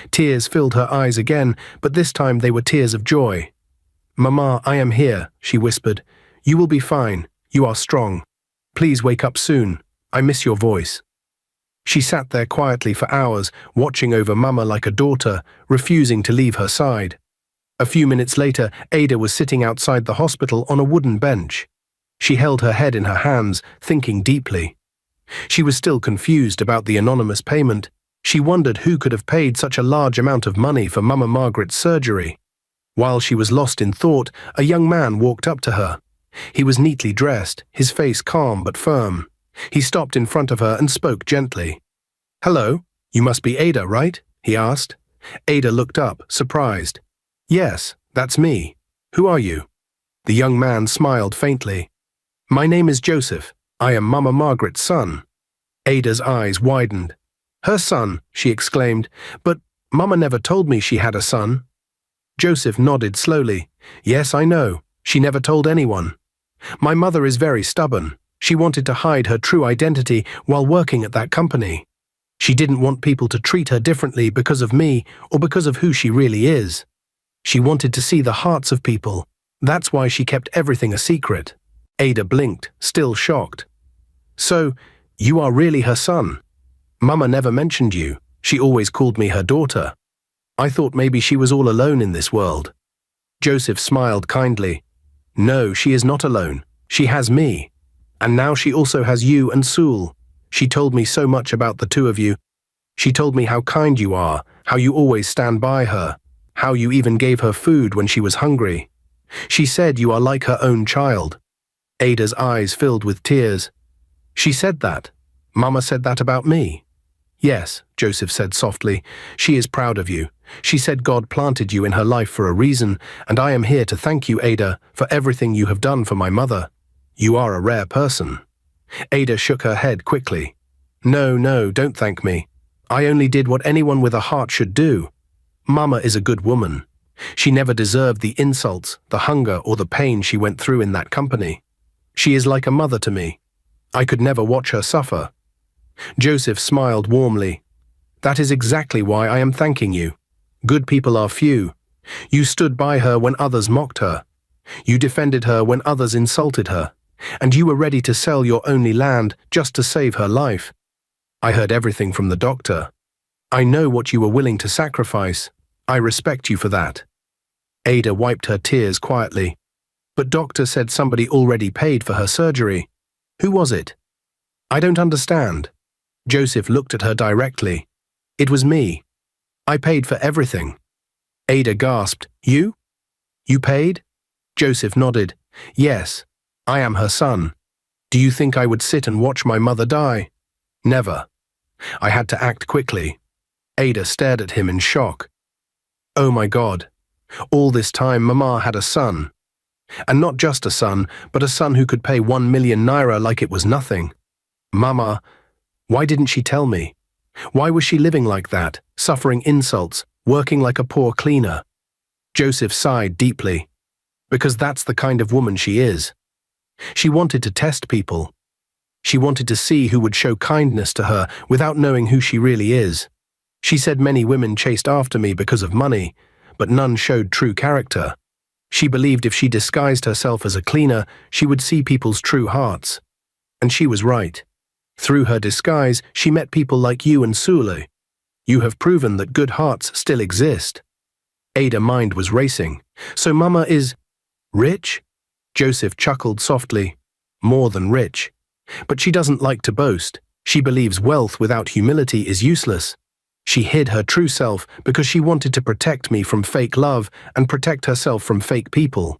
Tears filled her eyes again, but this time they were tears of joy. "Mama, I am here," she whispered. "You will be fine. You are strong. Please wake up soon. I miss your voice." She sat there quietly for hours, watching over Mama like a daughter, refusing to leave her side. A few minutes later, Ada was sitting outside the hospital on a wooden bench. She held her head in her hands, thinking deeply. She was still confused about the anonymous payment. She wondered who could have paid such a large amount of money for Mama Margaret's surgery. While she was lost in thought, a young man walked up to her. He was neatly dressed, his face calm but firm. He stopped in front of her and spoke gently. "Hello, you must be Ada, right?" he asked. Ada looked up, surprised. "Yes, that's me. Who are you?" The young man smiled faintly. "My name is Joseph. I am Mama Margaret's son." Ada's eyes widened. "Her son," she exclaimed, "but Mama never told me she had a son." Joseph nodded slowly. "Yes, I know. She never told anyone. My mother is very stubborn. She wanted to hide her true identity while working at that company. She didn't want people to treat her differently because of me or because of who she really is. She wanted to see the hearts of people. That's why she kept everything a secret." Ada blinked, still shocked. "So, you are really her son? Mama never mentioned you. She always called me her daughter. I thought maybe she was all alone in this world." Joseph smiled kindly. "No, she is not alone. She has me. And now she also has you and Sul. She told me so much about the two of you. She told me how kind you are, how you always stand by her, how you even gave her food when she was hungry. She said you are like her own child." Ada's eyes filled with tears. "She said that? Mama said that about me?" "Yes," Joseph said softly. "She is proud of you. She said God planted you in her life for a reason, and I am here to thank you, Ada, for everything you have done for my mother. You are a rare person." Ada shook her head quickly. No, don't thank me. I only did what anyone with a heart should do. Mama is a good woman. She never deserved the insults, the hunger, or the pain she went through in that company. She is like a mother to me. I could never watch her suffer." Joseph smiled warmly. "That is exactly why I am thanking you. Good people are few. You stood by her when others mocked her. You defended her when others insulted her. And you were ready to sell your only land just to save her life. I heard everything from the doctor. I know what you were willing to sacrifice. I respect you for that." Ada wiped her tears quietly. "But doctor said somebody already paid for her surgery. Who was it?" "I don't understand." Joseph looked at her directly. "It was me. I paid for everything." Ada gasped. "You? You paid?" Joseph nodded. "Yes. I am her son. Do you think I would sit and watch my mother die? Never. I had to act quickly." Ada stared at him in shock. "Oh my God. All this time Mama had a son. And not just a son, but a son who could pay 1 million naira like it was nothing. Mama, why didn't she tell me? Why was she living like that, suffering insults, working like a poor cleaner?" Joseph sighed deeply. "Because that's the kind of woman she is. She wanted to test people. She wanted to see who would show kindness to her without knowing who she really is. She said many women chased after me because of money, but none showed true character. She believed if she disguised herself as a cleaner, she would see people's true hearts. And she was right. Through her disguise, she met people like you and Sulu. You have proven that good hearts still exist." Ada's mind was racing. "So Mama is rich?" Joseph chuckled softly. More than rich. But she doesn't like to boast. She believes wealth without humility is useless. She hid her true self because she wanted to protect me from fake love and protect herself from fake people.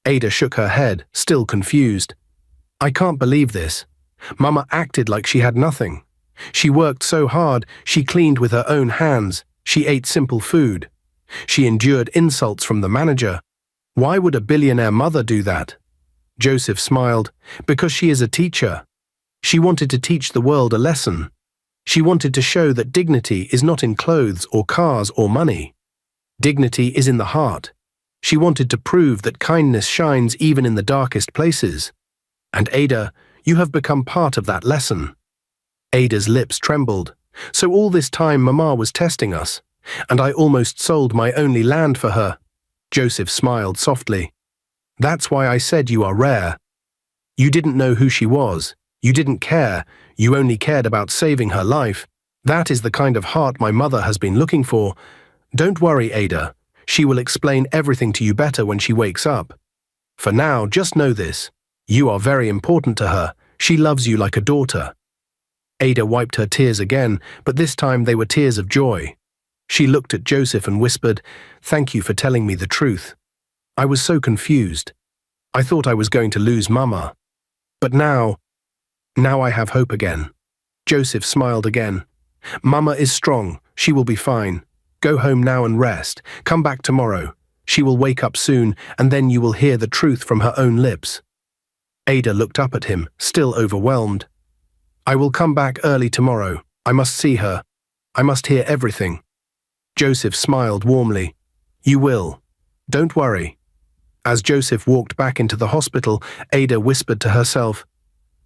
Ada shook her head, still confused. I can't believe this. Mama acted like she had nothing. She worked so hard, she cleaned with her own hands, she ate simple food. She endured insults from the manager. Why would a billionaire mother do that? Joseph smiled. Because she is a teacher. She wanted to teach the world a lesson. She wanted to show that dignity is not in clothes or cars or money. Dignity is in the heart. She wanted to prove that kindness shines even in the darkest places. And Ada, you have become part of that lesson. Ada's lips trembled. So all this time Mama was testing us, and I almost sold my only land for her. Joseph smiled softly. That's why I said you are rare. You didn't know who she was. You didn't care. You only cared about saving her life. That is the kind of heart my mother has been looking for. Don't worry, Ada. She will explain everything to you better when she wakes up. For now, just know this. You are very important to her. She loves you like a daughter. Ada wiped her tears again, but this time they were tears of joy. She looked at Joseph and whispered, "Thank you for telling me the truth. I was so confused. I thought I was going to lose Mama. But now I have hope again." Joseph smiled again. "Mama is strong. She will be fine. Go home now and rest. Come back tomorrow. She will wake up soon, and then you will hear the truth from her own lips." Ada looked up at him, still overwhelmed. "I will come back early tomorrow. I must see her. I must hear everything." Joseph smiled warmly. "You will. Don't worry." As Joseph walked back into the hospital, Ada whispered to herself,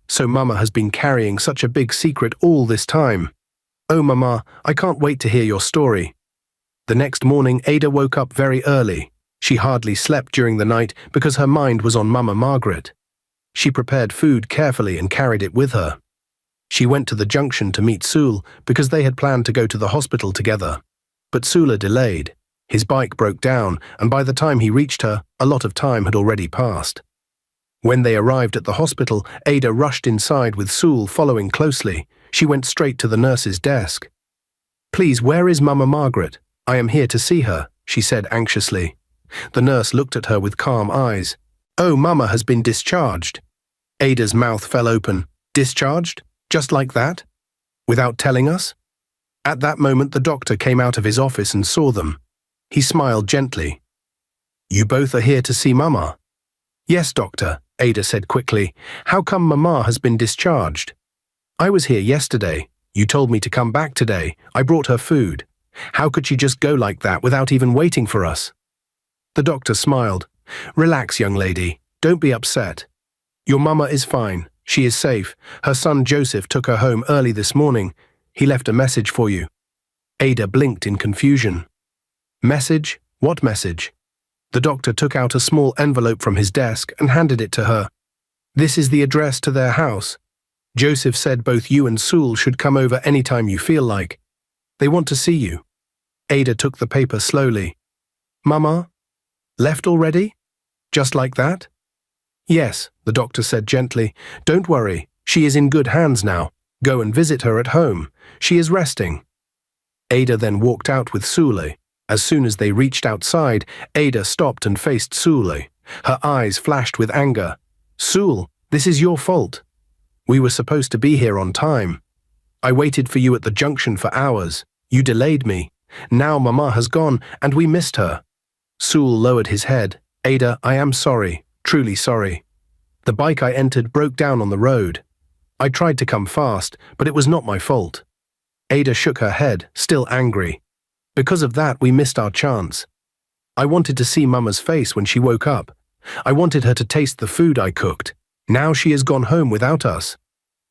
"So Mama has been carrying such a big secret all this time. Oh, Mama, I can't wait to hear your story." The next morning, Ada woke up very early. She hardly slept during the night because her mind was on Mama Margaret. She prepared food carefully and carried it with her. She went to the junction to meet Sul because they had planned to go to the hospital together. But Sula delayed. His bike broke down, and by the time he reached her, a lot of time had already passed. When they arrived at the hospital, Ada rushed inside with Sul following closely. She went straight to the nurse's desk. "Please, where is Mama Margaret? I am here to see her," she said anxiously. The nurse looked at her with calm eyes. "Oh, Mama has been discharged." Ada's mouth fell open. "Discharged? Just like that? Without telling us?" At that moment the doctor came out of his office and saw them. He smiled gently. "You both are here to see Mama?" "Yes, doctor," Ada said quickly. "How come Mama has been discharged?" "I was here yesterday. You told me to come back today. I brought her food. How could she just go like that without even waiting for us?" The doctor smiled. "Relax, young lady. Don't be upset. Your Mama is fine. She is safe. Her son Joseph took her home early this morning. He left a message for you." Ada blinked in confusion. "Message? What message?" The doctor took out a small envelope from his desk and handed it to her. "This is the address to their house. Joseph said both you and Sul should come over anytime you feel like. They want to see you." Ada took the paper slowly. "Mama? Left already? Just like that?" "Yes," the doctor said gently. "Don't worry. She is in good hands now. Go and visit her at home. She is resting." Ada then walked out with Sule. As soon as they reached outside, Ada stopped and faced Sule. Her eyes flashed with anger. "Sul, this is your fault. We were supposed to be here on time. I waited for you at the junction for hours. You delayed me. Now Mama has gone, and we missed her." Sul lowered his head. "Ada, I am sorry, truly sorry. The bike I entered broke down on the road. I tried to come fast, but it was not my fault." Ada shook her head, still angry. "Because of that, we missed our chance. I wanted to see Mama's face when she woke up. I wanted her to taste the food I cooked. Now she has gone home without us.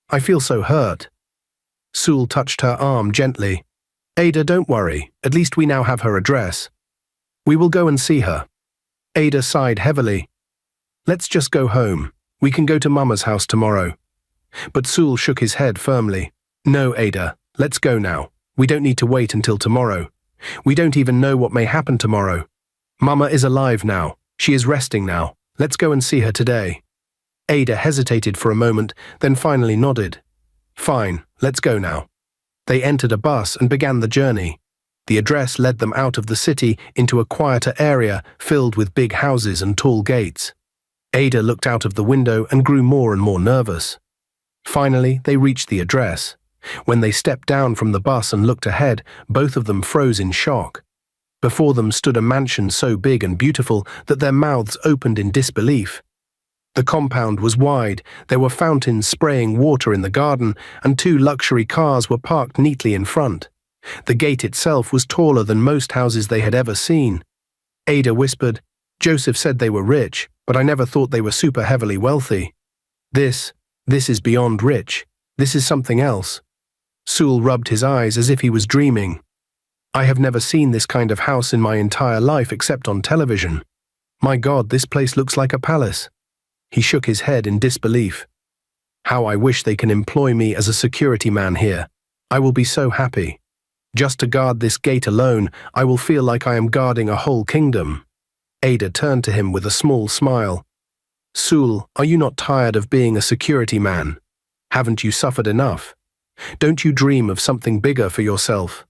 I feel so hurt." Sul touched her arm gently. "Ada, don't worry. At least we now have her address. We will go and see her." Ada sighed heavily. "Let's just go home. We can go to Mama's house tomorrow." But Sul shook his head firmly. "No, Ada, let's go now. We don't need to wait until tomorrow. We don't even know what may happen tomorrow. Mama is alive now. She is resting now. Let's go and see her today." Ada hesitated for a moment, then finally nodded. "Fine, let's go now." They entered a bus and began the journey. The address led them out of the city into a quieter area filled with big houses and tall gates. Ada looked out of the window and grew more and more nervous. Finally, they reached the address. When they stepped down from the bus and looked ahead, both of them froze in shock. Before them stood a mansion so big and beautiful that their mouths opened in disbelief. The compound was wide, there were fountains spraying water in the garden, and 2 luxury cars were parked neatly in front. The gate itself was taller than most houses they had ever seen. Ada whispered, "Joseph said they were rich, but I never thought they were super heavily wealthy. This is beyond rich. This is something else." Sewell rubbed his eyes as if he was dreaming. "I have never seen this kind of house in my entire life except on television. My God, this place looks like a palace." He shook his head in disbelief. "How I wish they can employ me as a security man here. I will be so happy. Just to guard this gate alone, I will feel like I am guarding a whole kingdom." Ada turned to him with a small smile. "Sewell, are you not tired of being a security man? Haven't you suffered enough? Don't you dream of something bigger for yourself?"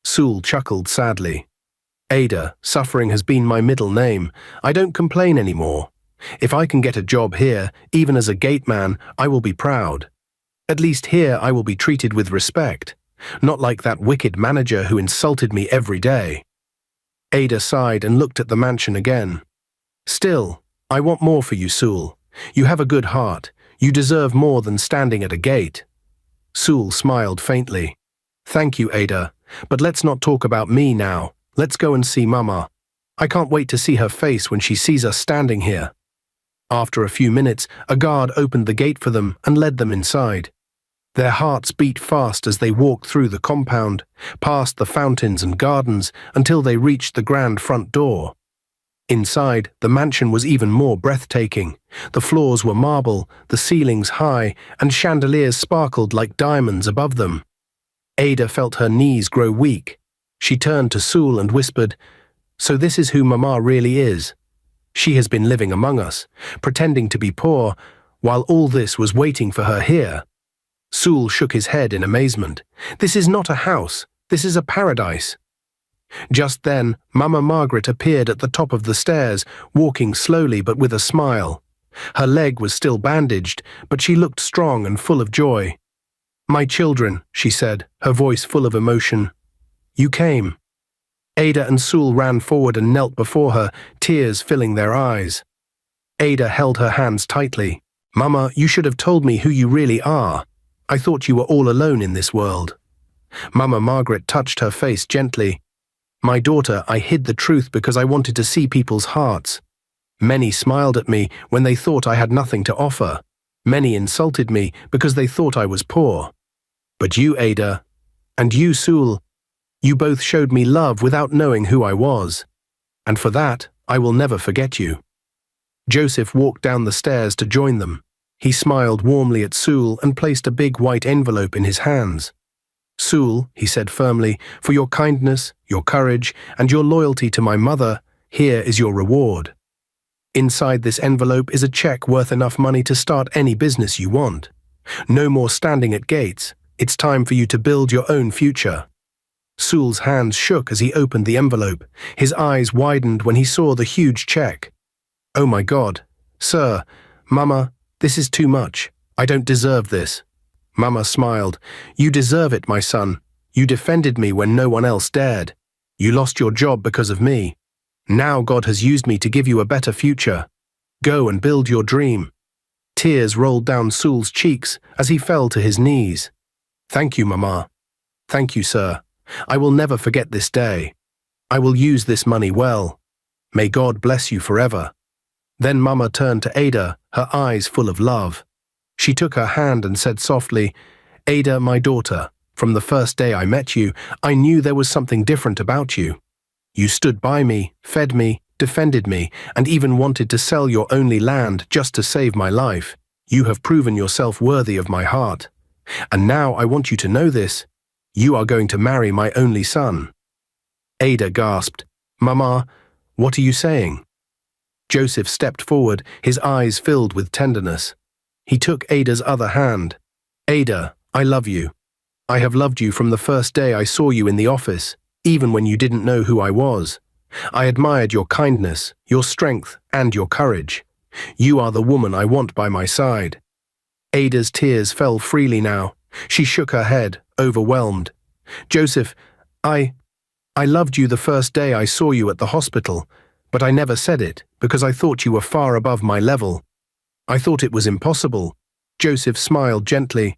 Sewell chuckled sadly. "Ada, suffering has been my middle name. I don't complain anymore. If I can get a job here, even as a gateman, I will be proud. At least here I will be treated with respect, not like that wicked manager who insulted me every day." Ada sighed and looked at the mansion again. "Still, I want more for you, Sewell. You have a good heart. You deserve more than standing at a gate." Sewell smiled faintly. "Thank you, Ada, but let's not talk about me now. Let's go and see Mama. I can't wait to see her face when she sees us standing here." After a few minutes, a guard opened the gate for them and led them inside. Their hearts beat fast as they walked through the compound, past the fountains and gardens, until they reached the grand front door. Inside, the mansion was even more breathtaking. The floors were marble, the ceilings high, and chandeliers sparkled like diamonds above them. Ada felt her knees grow weak. She turned to Sewell and whispered, "So this is who Mama really is. She has been living among us, pretending to be poor, while all this was waiting for her here." Sewell shook his head in amazement. "This is not a house. This is a paradise." Just then, Mama Margaret appeared at the top of the stairs, walking slowly but with a smile. Her leg was still bandaged, but she looked strong and full of joy. "My children," she said, her voice full of emotion. "You came." Ada and Sewell ran forward and knelt before her, tears filling their eyes. Ada held her hands tightly. "Mama, you should have told me who you really are. I thought you were all alone in this world." Mama Margaret touched her face gently. "My daughter, I hid the truth because I wanted to see people's hearts. Many smiled at me when they thought I had nothing to offer. Many insulted me because they thought I was poor. But you, Ada, and you, Sewell, you both showed me love without knowing who I was. And for that, I will never forget you." Joseph walked down the stairs to join them. He smiled warmly at Sewell and placed a big white envelope in his hands. "Sewell," he said firmly, "for your kindness, your courage, and your loyalty to my mother, here is your reward. Inside this envelope is a check worth enough money to start any business you want. No more standing at gates. It's time for you to build your own future." Sewell's hands shook as he opened the envelope. His eyes widened when he saw the huge check. "Oh my God, sir, Mama, this is too much. I don't deserve this." Mama smiled. "You deserve it, my son. You defended me when no one else dared. You lost your job because of me. Now God has used me to give you a better future. Go and build your dream." Tears rolled down Sewell's cheeks as he fell to his knees. "Thank you, Mama. Thank you, sir. I will never forget this day. I will use this money well. May God bless you forever." Then Mama turned to Ada, her eyes full of love. She took her hand and said softly, "Ada, my daughter, from the first day I met you, I knew there was something different about you. You stood by me, fed me, defended me, and even wanted to sell your only land just to save my life. You have proven yourself worthy of my heart. And now I want you to know this. You are going to marry my only son." Ada gasped, "Mama, what are you saying?" Joseph stepped forward, his eyes filled with tenderness. He took Ada's other hand. "Ada, I love you. I have loved you from the first day I saw you in the office, even when you didn't know who I was. I admired your kindness, your strength, and your courage. You are the woman I want by my side." Ada's tears fell freely now. She shook her head, overwhelmed. "Joseph, I loved you the first day I saw you at the hospital, but I never said it because I thought you were far above my level. I thought it was impossible." Joseph smiled gently.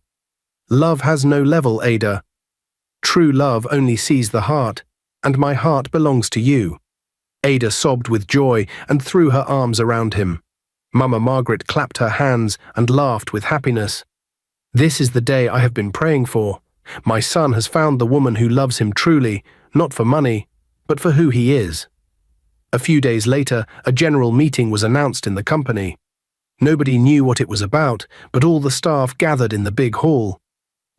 "Love has no level, Ada. True love only sees the heart, and my heart belongs to you." Ada sobbed with joy and threw her arms around him. Mama Margaret clapped her hands and laughed with happiness. "This is the day I have been praying for. My son has found the woman who loves him truly, not for money, but for who he is." A few days later, a general meeting was announced in the company. Nobody knew what it was about, but all the staff gathered in the big hall.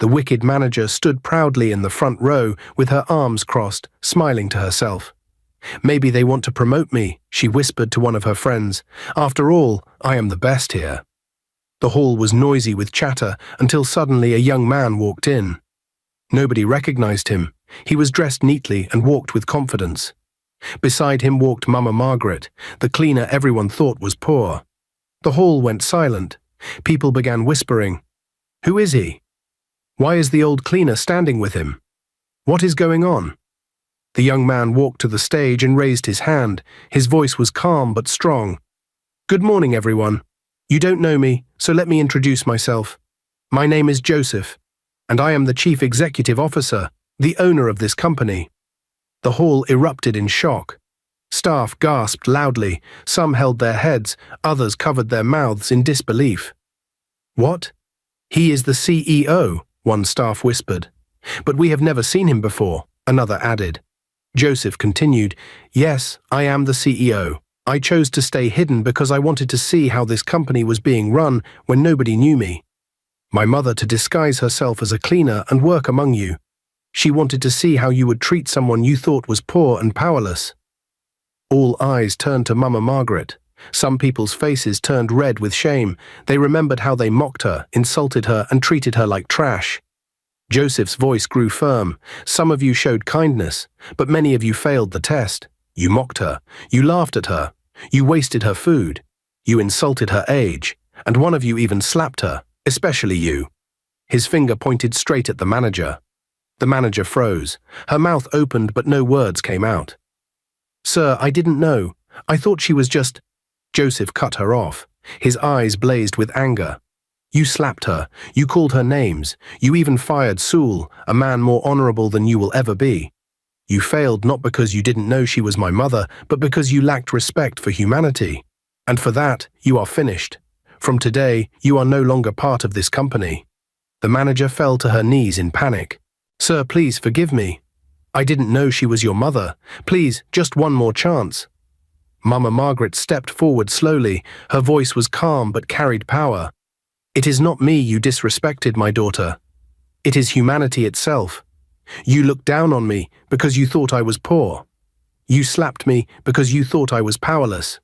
The wicked manager stood proudly in the front row with her arms crossed, smiling to herself. "Maybe they want to promote me," she whispered to one of her friends. "After all, I am the best here." The hall was noisy with chatter until suddenly a young man walked in. Nobody recognized him. He was dressed neatly and walked with confidence. Beside him walked Mama Margaret, the cleaner everyone thought was poor. The hall went silent. People began whispering, "Who is he? Why is the old cleaner standing with him? What is going on?" The young man walked to the stage and raised his hand. His voice was calm but strong. "Good morning, everyone. You don't know me, so let me introduce myself. My name is Joseph, and I am the Chief Executive Officer, the owner of this company." The hall erupted in shock. Staff gasped loudly, some held their heads, others covered their mouths in disbelief. "What? He is the CEO," one staff whispered. "But we have never seen him before," another added. Joseph continued, "Yes, I am the CEO. I chose to stay hidden because I wanted to see how this company was being run when nobody knew me. My mother to disguise herself as a cleaner and work among you. She wanted to see how you would treat someone you thought was poor and powerless." All eyes turned to Mama Margaret. Some people's faces turned red with shame. They remembered how they mocked her, insulted her, and treated her like trash. Joseph's voice grew firm. "Some of you showed kindness, but many of you failed the test. You mocked her. You laughed at her. You wasted her food. You insulted her age. And one of you even slapped her, especially you." His finger pointed straight at the manager. The manager froze. Her mouth opened, but no words came out. "Sir, I didn't know. I thought she was just—" Joseph cut her off. His eyes blazed with anger. "You slapped her. You called her names. You even fired Sewell, a man more honorable than you will ever be. You failed not because you didn't know she was my mother, but because you lacked respect for humanity. And for that, you are finished. From today, you are no longer part of this company." The manager fell to her knees in panic. "Sir, please forgive me. I didn't know she was your mother. Please, just one more chance." Mama Margaret stepped forward slowly. Her voice was calm but carried power. "It is not me you disrespected, my daughter. It is humanity itself. You looked down on me because you thought I was poor. You slapped me because you thought I was powerless.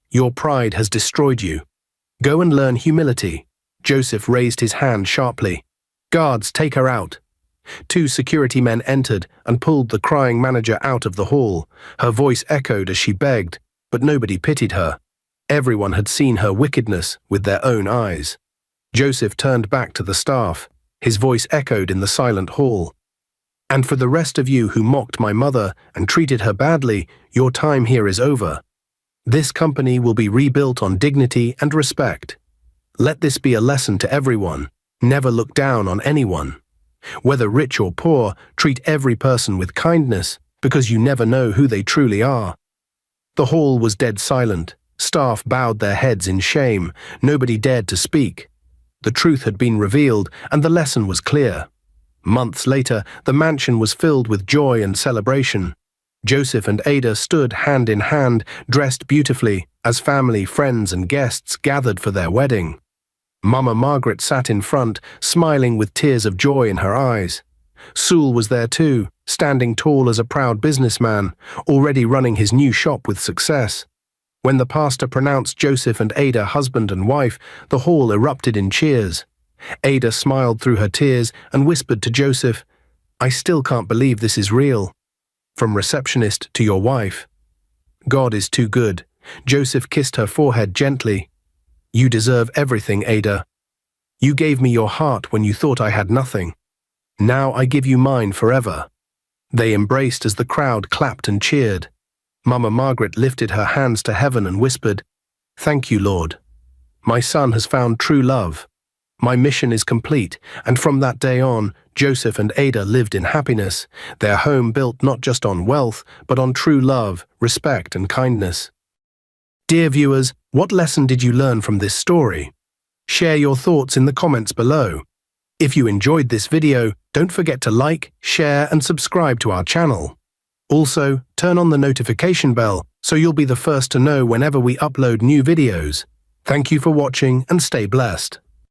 Your pride has destroyed you. Go and learn humility." Joseph raised his hand sharply. "Guards, take her out." 2 security men entered and pulled the crying manager out of the hall. Her voice echoed as she begged, but nobody pitied her. Everyone had seen her wickedness with their own eyes. Joseph turned back to the staff. His voice echoed in the silent hall. "And for the rest of you who mocked my mother and treated her badly, your time here is over. This company will be rebuilt on dignity and respect. Let this be a lesson to everyone. Never look down on anyone. Whether rich or poor, treat every person with kindness, because you never know who they truly are." The hall was dead silent. Staff bowed their heads in shame. Nobody dared to speak. The truth had been revealed, and the lesson was clear. Months later, the mansion was filled with joy and celebration. Joseph and Ada stood hand in hand, dressed beautifully, as family, friends, and guests gathered for their wedding. Mama Margaret sat in front, smiling with tears of joy in her eyes. Sewell was there too, standing tall as a proud businessman, already running his new shop with success. When the pastor pronounced Joseph and Ada husband and wife, the hall erupted in cheers. Ada smiled through her tears and whispered to Joseph, "I still can't believe this is real." From receptionist to your wife. God is too good. Joseph kissed her forehead gently. You deserve everything, Ada. You gave me your heart when you thought I had nothing. Now I give you mine forever. They embraced as the crowd clapped and cheered. Mama Margaret lifted her hands to heaven and whispered, "Thank you, Lord. My son has found true love. My mission is complete," and from that day on, Joseph and Ada lived in happiness, their home built not just on wealth, but on true love, respect, and kindness. Dear viewers, what lesson did you learn from this story? Share your thoughts in the comments below. If you enjoyed this video, don't forget to like, share, and subscribe to our channel. Also, turn on the notification bell so you'll be the first to know whenever we upload new videos. Thank you for watching and stay blessed.